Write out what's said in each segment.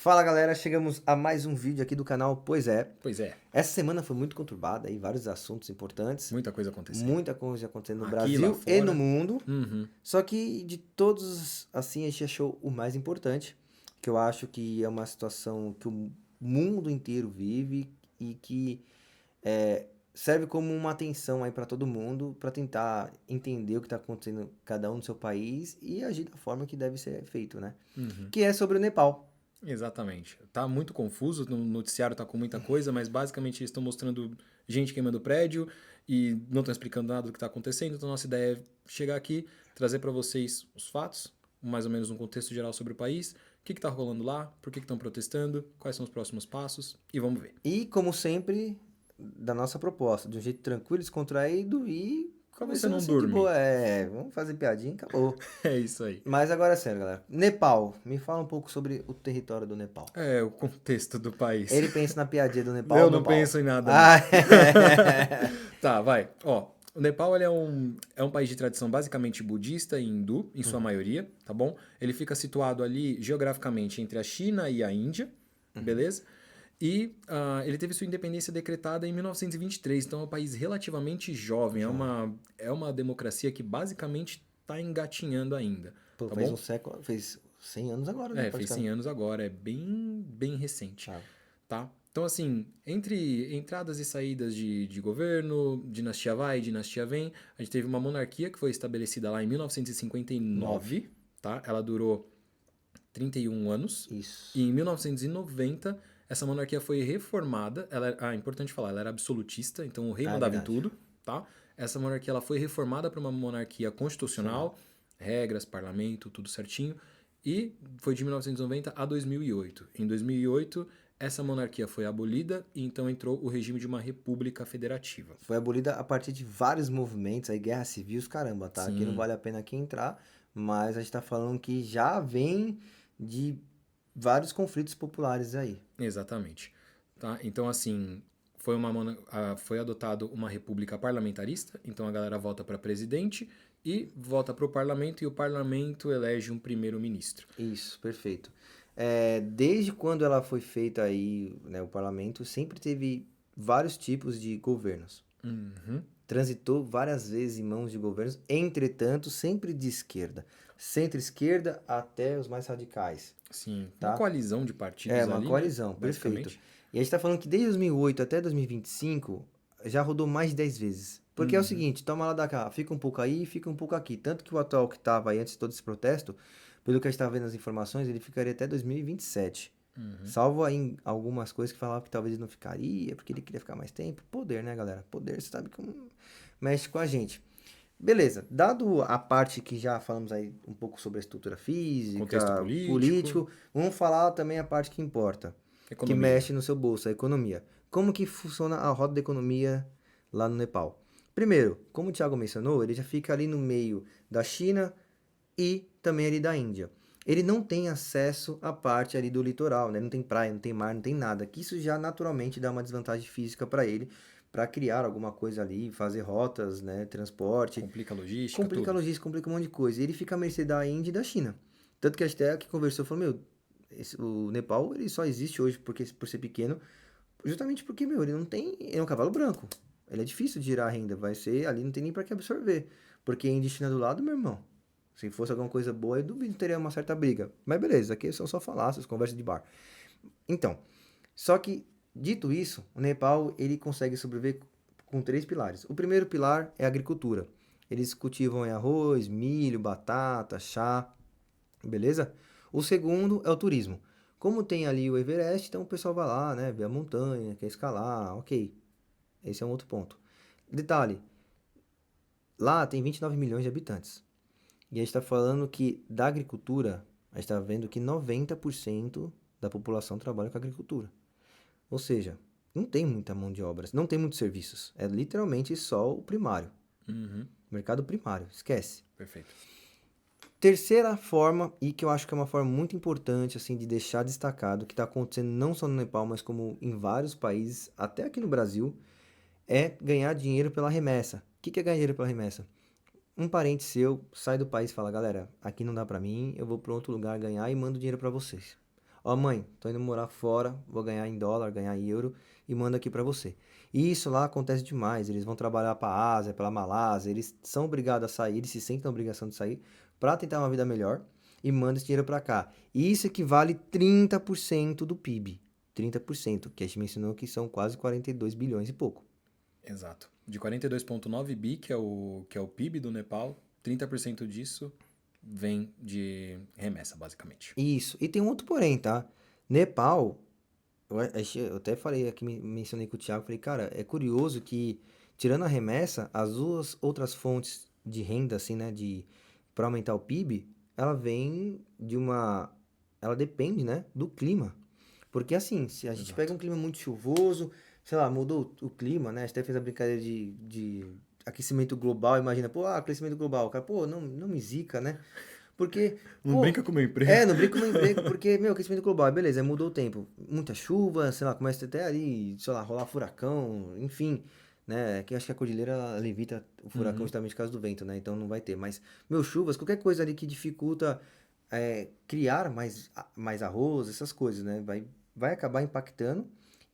Fala galera, chegamos a mais um vídeo aqui do canal Pois é. Pois é, Essa semana foi muito conturbada aí, vários assuntos importantes, muita coisa acontecendo. muita coisa acontecendo no Aqui, lá Brasil e no fora. mundo. Uhum. Só que de todos, assim, a gente achou o mais importante, que eu acho que é uma situação que o mundo inteiro vive e que serve como uma atenção aí para todo mundo, para tentar entender o que está acontecendo em cada um no seu país e agir da forma que deve ser feito, né? Uhum. Que é sobre o Nepal. Exatamente. Tá muito confuso, no noticiário tá com muita coisa, mas basicamente eles estão mostrando gente queimando prédio e não estão explicando nada do que está acontecendo. Então nossa ideia é chegar aqui, trazer para vocês os fatos, mais ou menos um contexto geral sobre o país, o que está rolando lá, por que estão protestando, quais são os próximos passos e vamos ver. E, como sempre, da nossa proposta, de um jeito tranquilo, descontraído e Para você conversando não assim de dormir. boa. Vamos fazer piadinha e acabou. É isso aí. Mas agora é sério, galera. Nepal, me fala um pouco sobre o território do Nepal. É o contexto do país. Ele pensa na piadinha do Nepal, Eu meu não pau. penso em nada, não. Ah, Tá, vai. Ó, o Nepal ele é um país de tradição basicamente budista e hindu, em sua maioria, tá bom? Ele fica situado ali geograficamente entre a China e a Índia, beleza? E ele teve sua independência decretada em 1923, então é um país relativamente jovem, jovem. é uma democracia que basicamente está engatinhando ainda, Pô, tá fez um bom? século, fez 100 anos agora, né, É, fez 100 praticamente. anos agora, é bem recente, Tá. tá? Então, assim, entre entradas e saídas de governo, dinastia vai, dinastia vem, a gente teve uma monarquia que foi estabelecida lá em 9. 1959, tá? Ela durou 31 anos, e Isso. em 1990 essa monarquia foi reformada, é importante falar, ela era absolutista, então o rei Ah, é mandava em verdade. tudo, tá? Essa monarquia ela foi reformada para uma monarquia Funcional. constitucional, regras, parlamento, tudo certinho, e foi de 1990 a 2008. Em 2008, essa monarquia foi abolida e então entrou o regime de uma república federativa. Foi abolida a partir de vários movimentos, aí guerra civil, os caramba, tá? Aqui não Sim, vale a pena aqui entrar, mas a gente tá falando que já vem de vários conflitos populares aí. exatamente. Tá? Então, assim, foi adotado uma república parlamentarista, então a galera vota para presidente e vota para o parlamento e o parlamento elege um primeiro-ministro. Isso, perfeito. Desde quando ela foi feita aí, né, o parlamento sempre teve vários tipos de governos. Uhum, Transitou várias vezes em mãos de governos, entretanto, sempre de esquerda. Centro-esquerda até os mais radicais, sim, uma tá? coalizão de É, partidos uma ali, né? coalizão, perfeito. Basicamente. E a gente tá falando que desde 2008 até 2025 já rodou mais de 10 vezes. Porque é o Uhum, seguinte, toma lá da cá, fica um pouco aí, fica um pouco aqui. Tanto que o atual que tava aí antes de todo esse protesto, pelo que a gente tava vendo nas informações, ele ficaria até 2027. uhum. Salvo aí em algumas coisas que falavam que talvez ele não ficaria, porque ele queria ficar mais tempo. Poder, né, galera? Poder, você sabe como mexe com a gente. Beleza, dado a parte que já falamos aí um pouco sobre a estrutura Contexto física, político, político, vamos falar também a parte que importa, que economia. mexe no seu bolso, a economia. Como que funciona a roda da economia lá no Nepal? Primeiro, como o Thiago mencionou, ele já fica ali no meio da China e também ali da Índia. Ele não tem acesso à parte ali do litoral, né? Não tem praia, não tem mar, não tem nada. Que isso já naturalmente dá uma desvantagem física para ele, para criar alguma coisa ali, fazer rotas, né? Transporte. Complica a logística, Complica a tudo. logística, complica um monte de coisa. E ele fica à mercê da Índia e da China. Tanto que a Estea que conversou falou, meu, o Nepal ele só existe hoje por ser pequeno, justamente porque, meu, ele não tem, ele é um cavalo branco. Ele é difícil de girar a renda, vai ser, ali não tem nem para que absorver. Porque Índia e China do lado, meu irmão, se fosse alguma coisa boa, eu duvido que teria uma certa briga. Mas beleza, aqui são só falácias, conversa de bar. Então, só que, dito isso, o Nepal ele consegue sobreviver com três pilares. O primeiro pilar é a agricultura. Eles cultivam arroz, milho, batata, chá, beleza? O segundo é o turismo. Como tem ali o Everest, então o pessoal vai lá, né, ver a montanha, quer escalar, ok. Esse é um outro ponto. Detalhe, lá tem 29 milhões de habitantes. E a gente está falando que da agricultura, a gente está vendo que 90% da população trabalha com agricultura. Ou seja, não tem muita mão de obra, não tem muitos serviços. É literalmente só o primário. Uhum, Mercado primário, esquece. perfeito. Terceira forma, e que eu acho que é uma forma muito importante assim de deixar destacado, que está acontecendo não só no Nepal, mas como em vários países, até aqui no Brasil, é ganhar dinheiro pela remessa. O que é ganhar dinheiro pela remessa? Um parente seu sai do país e fala, galera, aqui não dá pra mim, eu vou para outro lugar ganhar e mando dinheiro pra vocês. Ó, mãe, tô indo morar fora, vou ganhar em dólar, ganhar em euro e mando aqui pra você. E isso lá acontece demais. Eles vão trabalhar pra Ásia, pela Malásia, eles são obrigados a sair, eles se sentem na obrigação de sair pra tentar uma vida melhor e mandam esse dinheiro pra cá. E isso equivale 30% do PIB. 30%, que a gente mencionou que são quase 42 bilhões e pouco. Exato. De 42,9 bi, que é o PIB do Nepal, 30% disso vem de remessa, basicamente. Isso. E tem um outro porém, tá? Nepal, eu até falei aqui, mencionei com o Thiago, falei, cara, é curioso que, tirando a remessa, as duas outras fontes de renda, assim, né, para aumentar o PIB, ela vem de uma, ela depende, né, do clima. Porque assim, se a gente pega Exato. um clima muito chuvoso, sei lá, mudou o clima, né? A gente até fez a brincadeira de aquecimento global, imagina, pô, aquecimento global, cara, pô, não me zica, né? Porque, Não pô, brinca com o meu emprego. não brinca com o meu emprego, porque, meu, aquecimento global, beleza, mudou o tempo. Muita chuva, sei lá, começa até ali, sei lá, rolar furacão, enfim, né? Que eu acho que a cordilheira ela evita o furacão Uhum. justamente por causa do vento, né? Então não vai ter. Mas, meu, chuvas, qualquer coisa ali que dificulta criar mais arroz, essas coisas, né? Vai acabar impactando.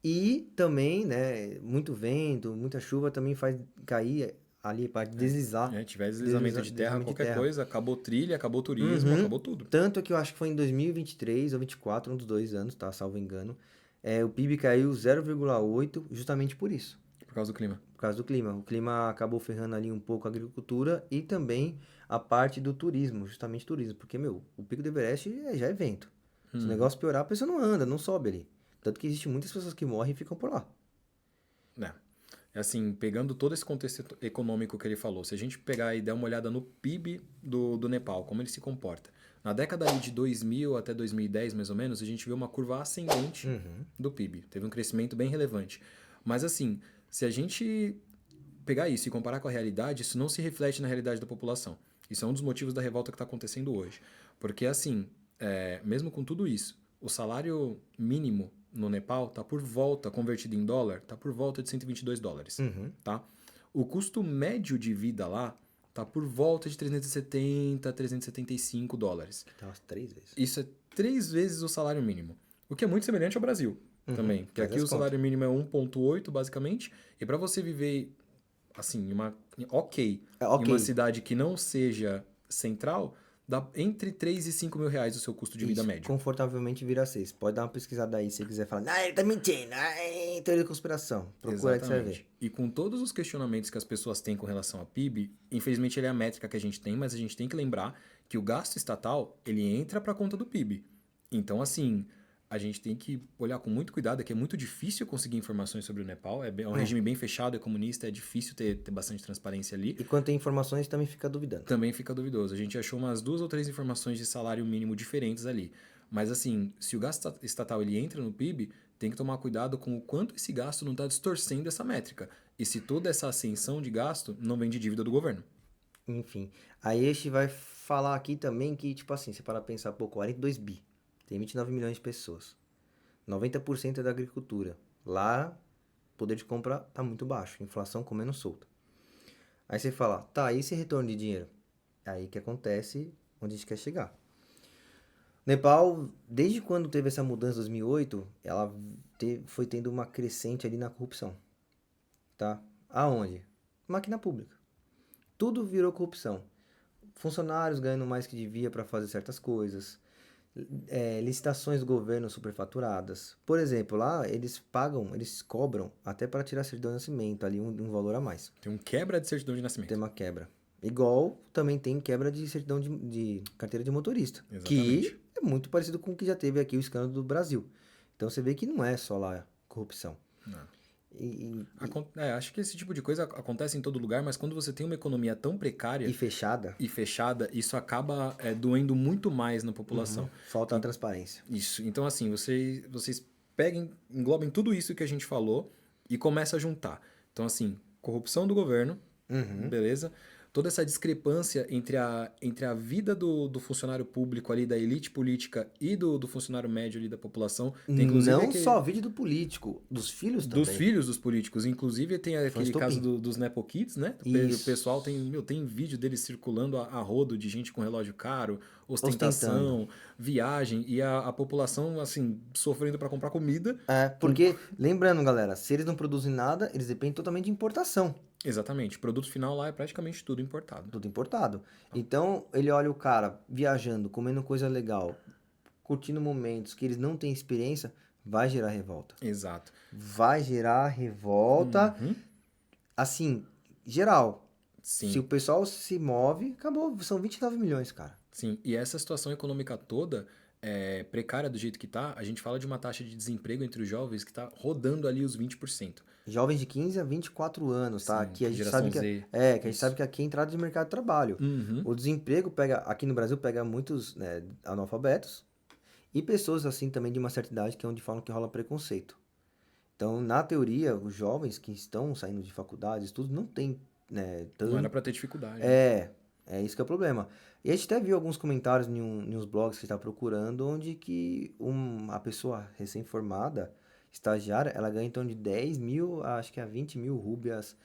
E também, né, muito vento, muita chuva também faz cair ali, para deslizar. Tiver deslizamento de terra, Deslizamento de qualquer terra. coisa, acabou trilha, acabou turismo, Uhum. acabou tudo. Tanto que eu acho que foi em 2023 ou 24, um dos 2 anos, tá? Salvo engano. O PIB caiu 0,8 justamente por isso, Por causa do clima. por causa do clima. O clima acabou ferrando ali um pouco a agricultura e também a parte do turismo, justamente turismo. Porque, meu, o Pico do Everest já é vento. Se o Uhum. negócio piorar, a pessoa não anda, não sobe ali. Tanto que existem muitas pessoas que morrem e ficam por lá. É. É assim, pegando todo esse contexto econômico que ele falou, se a gente pegar e der uma olhada no PIB do Nepal, como ele se comporta. Na década aí de 2000 até 2010, mais ou menos, a gente viu uma curva ascendente Uhum. do PIB. Teve um crescimento bem relevante. Mas assim, se a gente pegar isso e comparar com a realidade, isso não se reflete na realidade da população. Isso é um dos motivos da revolta que está acontecendo hoje. Porque, assim, mesmo com tudo isso, o salário mínimo no Nepal está por volta, convertido em dólar, está por volta de 122 dólares. Uhum. Tá? O custo médio de vida lá está por volta de 370, 375 dólares. Tá umas 3 vezes. Isso é 3 vezes o salário mínimo. O que é muito semelhante ao Brasil Uhum. também. Porque Faz aqui as o contas. salário mínimo é 1,8 basicamente. E para você viver assim, em Ok. uma cidade que não seja central, dá entre 3 e 5 mil reais o seu custo de vida Isso, médio. confortavelmente vira 6. Pode dar uma pesquisada aí se você quiser falar. Ah, ele tá mentindo. Teoria da conspiração. Procura aí que você vai ver. Exatamente. E com todos os questionamentos que as pessoas têm com relação ao PIB, infelizmente ele é a métrica que a gente tem, mas a gente tem que lembrar que o gasto estatal, ele entra para a conta do PIB. Então, assim, a gente tem que olhar com muito cuidado, é que é muito difícil conseguir informações sobre o Nepal, é um É. regime bem fechado, é comunista, é difícil ter bastante transparência ali. E quando tem informações, também fica duvidando. Também fica duvidoso. A gente achou umas 2 ou 3 informações de salário mínimo diferentes ali. Mas assim, se o gasto estatal ele entra no PIB, tem que tomar cuidado com o quanto esse gasto não está distorcendo essa métrica. E se toda essa ascensão de gasto não vem de dívida do governo. Enfim. Aí a gente vai falar aqui também que, tipo assim, você para pensar, pô, 42 bi. Tem 29 milhões de pessoas. 90% é da agricultura. Lá, o poder de compra tá muito baixo. Inflação comendo solta. Aí você fala, tá, e esse retorno de dinheiro? É aí que acontece onde a gente quer chegar. Nepal, desde quando teve essa mudança em 2008, ela foi tendo uma crescente ali na corrupção, tá? Aonde? Máquina pública. Tudo virou corrupção. Funcionários ganhando mais que devia para fazer certas coisas. Licitações do governo superfaturadas. Por exemplo, lá eles cobram até para tirar certidão de nascimento ali um valor a mais. Tem um quebra de certidão de Tem nascimento. uma quebra. Igual também tem quebra de certidão de carteira de motorista. Exatamente. Que é muito parecido com o que já teve aqui o escândalo do Brasil. Então você vê que não é só lá corrupção. Não. E, Acho que esse tipo de coisa acontece em todo lugar, mas quando você tem uma economia tão precária e fechada, e fechada, isso acaba doendo muito mais na população. falta a transparência. Isso. Então, assim, vocês peguem, englobem tudo isso que a gente falou e começa a juntar. Então, assim, corrupção do governo, beleza? Toda essa discrepância entre a vida do funcionário público ali, da elite política e do funcionário médio ali da população. Tem, inclusive, Não só vídeo do político, dos filhos dos também. filhos dos políticos. Inclusive, tem Foi um aquele estopim. caso dos Nepo Kids, né? O Isso. pessoal tem vídeo deles circulando a rodo de gente com relógio caro, ostentação, viagem, e a população, assim, sofrendo para comprar comida. Porque, lembrando, galera, se eles não produzem nada, eles dependem totalmente de importação. Exatamente. Produto final lá é praticamente tudo importado. Tudo importado. Então, ele olha o cara viajando, comendo coisa legal, curtindo momentos que eles não têm experiência, vai gerar revolta. Exato. Vai gerar revolta, assim, geral. Se Sim, o pessoal se move, acabou. São 29 milhões, cara. sim. E essa situação econômica toda, precária do jeito que tá, a gente fala de uma taxa de desemprego entre os jovens que tá rodando ali os 20%. Jovens de 15 a 24 anos, tá? Sim, Que a gente geração sabe que Z. que a gente sabe que aqui é entrada de mercado de trabalho. Uhum. O desemprego pega, aqui no Brasil, pega muitos, né, analfabetos e pessoas assim também de uma certa idade, que é onde falam que rola preconceito. Então, na teoria, os jovens que estão saindo de faculdades, tudo não tem, né, Não era tanto. pra ter dificuldade, né? É isso que é o problema. E a gente até viu alguns comentários em uns blogs que está procurando, onde que a pessoa recém-formada, estagiária, ela ganha em torno de 10 mil, acho que a 20 mil rúpias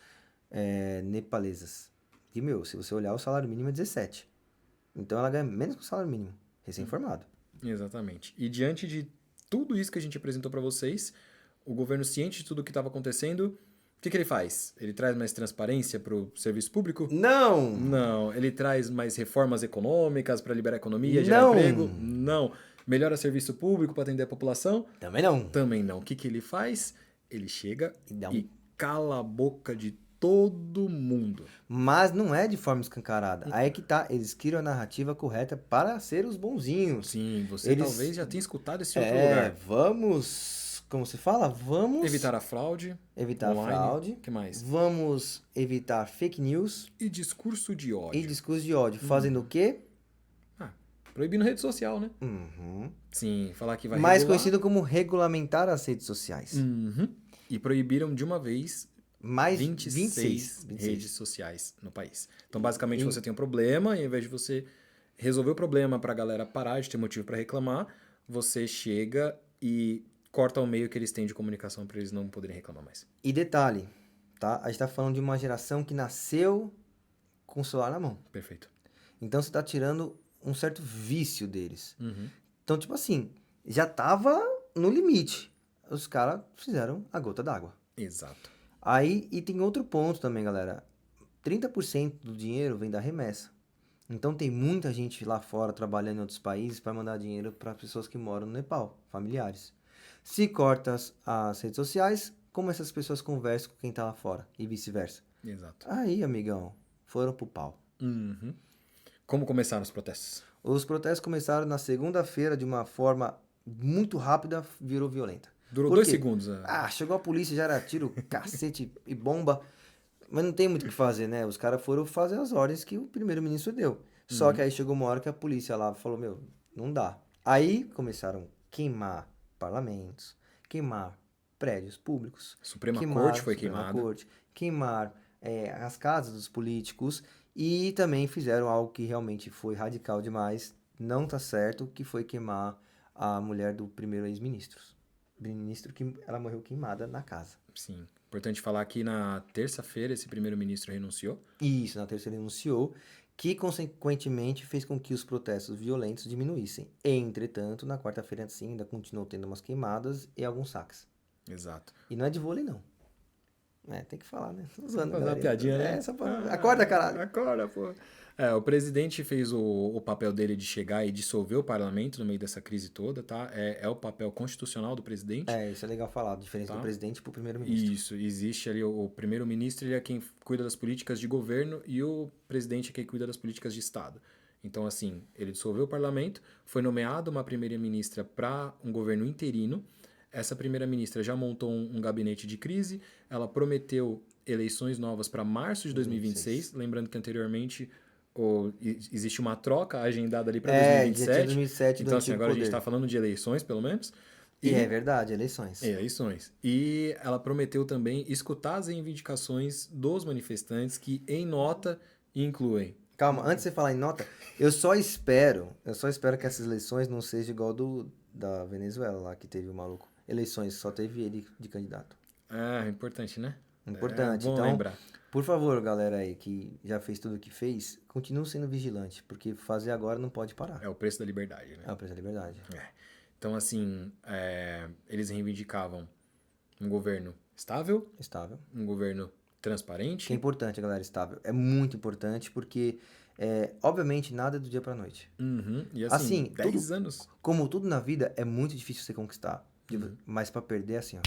nepalesas. E, meu, se você olhar, o salário mínimo é 17. Então ela ganha menos que o salário mínimo, recém-formado. Exatamente. E diante de tudo isso que a gente apresentou para vocês, o governo, ciente de tudo o que estava acontecendo, o que que ele faz? Ele traz mais transparência para o serviço público? Não! Não. Ele traz mais reformas econômicas para liberar a economia, gerar Não! emprego? Não. Melhora serviço público para atender a população? Também não. Também não. O que que ele faz? Ele chega E dá e cala a boca de todo mundo. Mas não é de forma escancarada. Aí é que tá, eles criam a narrativa correta para ser os bonzinhos. Sim, você Eles talvez já tenha escutado esse outro lugar. vamos, como se fala? Vamos Evitar a fraude evitar online. fraude. O que mais? Vamos evitar fake news E discurso de e ódio. discurso de ódio. Fazendo o quê? Ah, proibindo rede social, né? Uhum. Sim, falar que vai Mais regular. conhecido como regulamentar as redes sociais. Uhum. E proibiram de uma vez Mais 26 26. redes sociais no país. Então, basicamente, E- você tem um problema e ao invés de você resolver o problema para a galera parar de ter motivo para reclamar, você chega e corta o meio que eles têm de comunicação para eles não poderem reclamar mais. E detalhe, tá? A gente tá falando de uma geração que nasceu com o celular na mão. Perfeito. Então você tá tirando um certo vício deles. Uhum. Então, tipo assim, já tava no limite. Os caras fizeram a gota d'água. Exato. Aí, e tem outro ponto também, galera. 30% do dinheiro vem da remessa. Então tem muita gente lá fora trabalhando em outros países para mandar dinheiro para pessoas que moram no Nepal, familiares. Se corta as redes sociais, como essas pessoas conversam com quem tá lá fora e vice-versa. Exato. Aí, amigão, foram pro pau. Uhum. Como começaram os protestos? Os protestos começaram na segunda-feira de uma forma muito rápida, virou violenta. Durou Por 2 quê? segundos. Chegou a polícia, já era tiro, cacete e bomba. Mas não tem muito o que fazer, né? Os caras foram fazer as ordens que o primeiro-ministro deu. Só que aí chegou uma hora que a polícia lá falou, meu, não dá. Aí começaram a queimar parlamentos, queimar prédios públicos, Suprema queimar Corte foi a Suprema queimada. Corte, queimar as casas dos políticos e também fizeram algo que realmente foi radical demais, não tá certo, que foi queimar a mulher do primeiro ex-ministro. Ministro que ela morreu queimada na casa. Sim. Importante falar que na terça-feira esse primeiro-ministro renunciou. Isso, na terceira denunciou, que consequentemente fez com que os protestos violentos diminuíssem. Entretanto, na quarta-feira sim, ainda continuou tendo umas queimadas e alguns saques. Exato. E não é de vôlei, não. Tem que falar, né? Tô usando, Fazer uma galera. piadinha, né? Só pra... Acorda, caralho. Acorda, pô. O presidente fez o papel dele de chegar e dissolver o parlamento no meio dessa crise toda, tá? É o papel constitucional do presidente. Isso é legal falar, a diferença Tá. do presidente pro primeiro-ministro. Isso, existe ali o primeiro-ministro, ele é quem cuida das políticas de governo e o presidente é quem cuida das políticas de Estado. Então, assim, ele dissolveu o parlamento, foi nomeada uma primeira-ministra para um governo interino. Essa primeira-ministra já montou um gabinete de crise, ela prometeu eleições novas para março de 2026, lembrando que anteriormente existe uma troca agendada ali para Já tinha 2027. 2007 do Então, assim, antigo agora a gente poder. está falando de eleições, pelo menos. E é verdade, eleições. Eleições. E ela prometeu também escutar as reivindicações dos manifestantes que, em nota, incluem. Calma, antes de você falar em nota, eu só espero que essas eleições não sejam igual da Venezuela lá, que teve o maluco. Eleições, só teve ele de candidato. Importante, né? Importante. Bom Então, lembrar. Por favor, galera aí que já fez tudo o que fez, continue sendo vigilante, porque fazer agora não pode parar. É o preço da liberdade, né? É o preço da liberdade. É. Então, assim, eles reivindicavam um governo estável, Estável. um governo Que é transparente. importante, galera, estável. É muito importante porque, obviamente, nada é do dia pra noite. Uhum. E assim, Assim, 10 anos. como tudo na vida, é muito difícil você conquistar. Uhum. Mas pra perder, é assim, ó.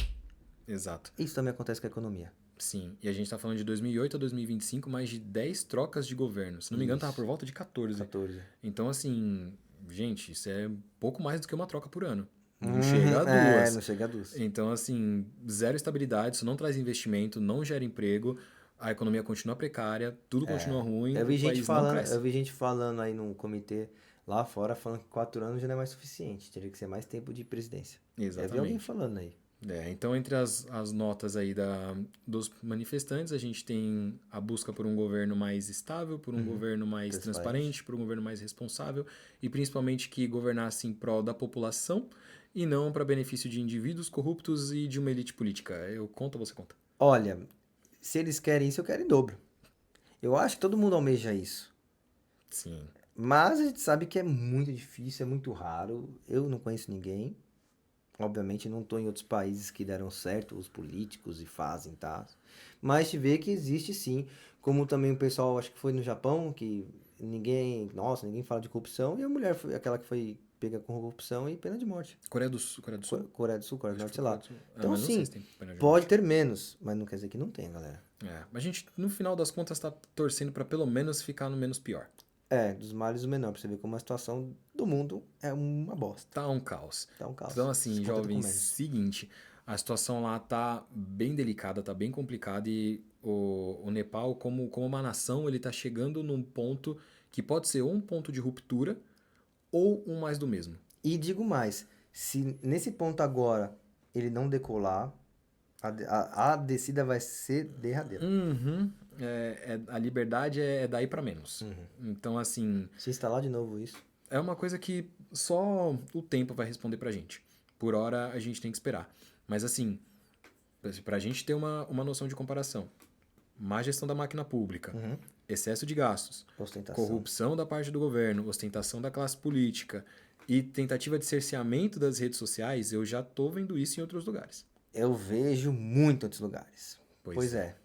Exato. Isso também acontece com a economia. Sim. E a gente tá falando de 2008 a 2025, mais de 10 trocas de governo. Se não me engano, tava Isso. por volta de 14. 14. Então, assim, gente, isso é pouco mais do que uma troca por ano. Não chega a É, duas. não chega a duas. Então, assim, zero estabilidade, isso não traz investimento, não gera emprego, a economia continua precária, tudo continua ruim, o país não Eu cresce. vi gente falando aí num comitê lá fora, falando que 4 anos já não é mais suficiente. Teria que ser mais tempo de presidência. Eu vi alguém Exatamente. falando aí. Então, entre as notas aí dos manifestantes, a gente tem a busca por um governo mais estável, por um governo mais transparente, por um governo mais responsável e principalmente que governasse em prol da população e não para benefício de indivíduos corruptos e de uma elite política. Eu conto ou você conta? Olha, se eles querem isso, eu quero em dobro. Eu acho que todo mundo almeja isso. Sim. Mas a gente sabe que é muito difícil, é muito raro. Eu não conheço ninguém. Obviamente não estou em outros países que deram certo, os políticos e fazem, tá? Mas te vê que existe sim. Como também o pessoal, acho que foi no Japão, que ninguém fala de corrupção. E a mulher foi aquela que foi pega com corrupção e pena de morte. Coreia do Sul? Coreia do Sul? Coreia do Sul, Coreia do Acho Norte, que sei foi lá. Coreia do Sul. Então Mas não sei sim, se tem pena de pode morte. ter menos, mas não quer dizer que não tem, galera. A gente, no final das contas, tá torcendo para pelo menos ficar no menos pior. Dos males o menor, pra você ver como a situação do mundo é uma bosta. Tá um caos. Tá um caos. Então, assim, Desconta do jovens, comércio. seguinte, a situação lá tá bem delicada, tá bem complicada e o Nepal, como uma nação, ele tá chegando num ponto que pode ser ou um ponto de ruptura ou um mais do mesmo. E digo mais, se nesse ponto agora ele não decolar, a descida vai ser derradeira. Uhum. A liberdade é daí para menos. Então, assim, Se instalar de novo isso. é uma coisa que só o tempo vai responder pra gente. Por hora, a gente tem que esperar. Mas, assim, pra gente ter uma noção de comparação, má gestão da máquina pública, excesso de gastos, Ostentação. corrupção da parte do governo, ostentação da classe política e tentativa de cerceamento das redes sociais, eu já tô vendo isso em outros lugares. Eu vejo muito em outros lugares. Pois Pois é.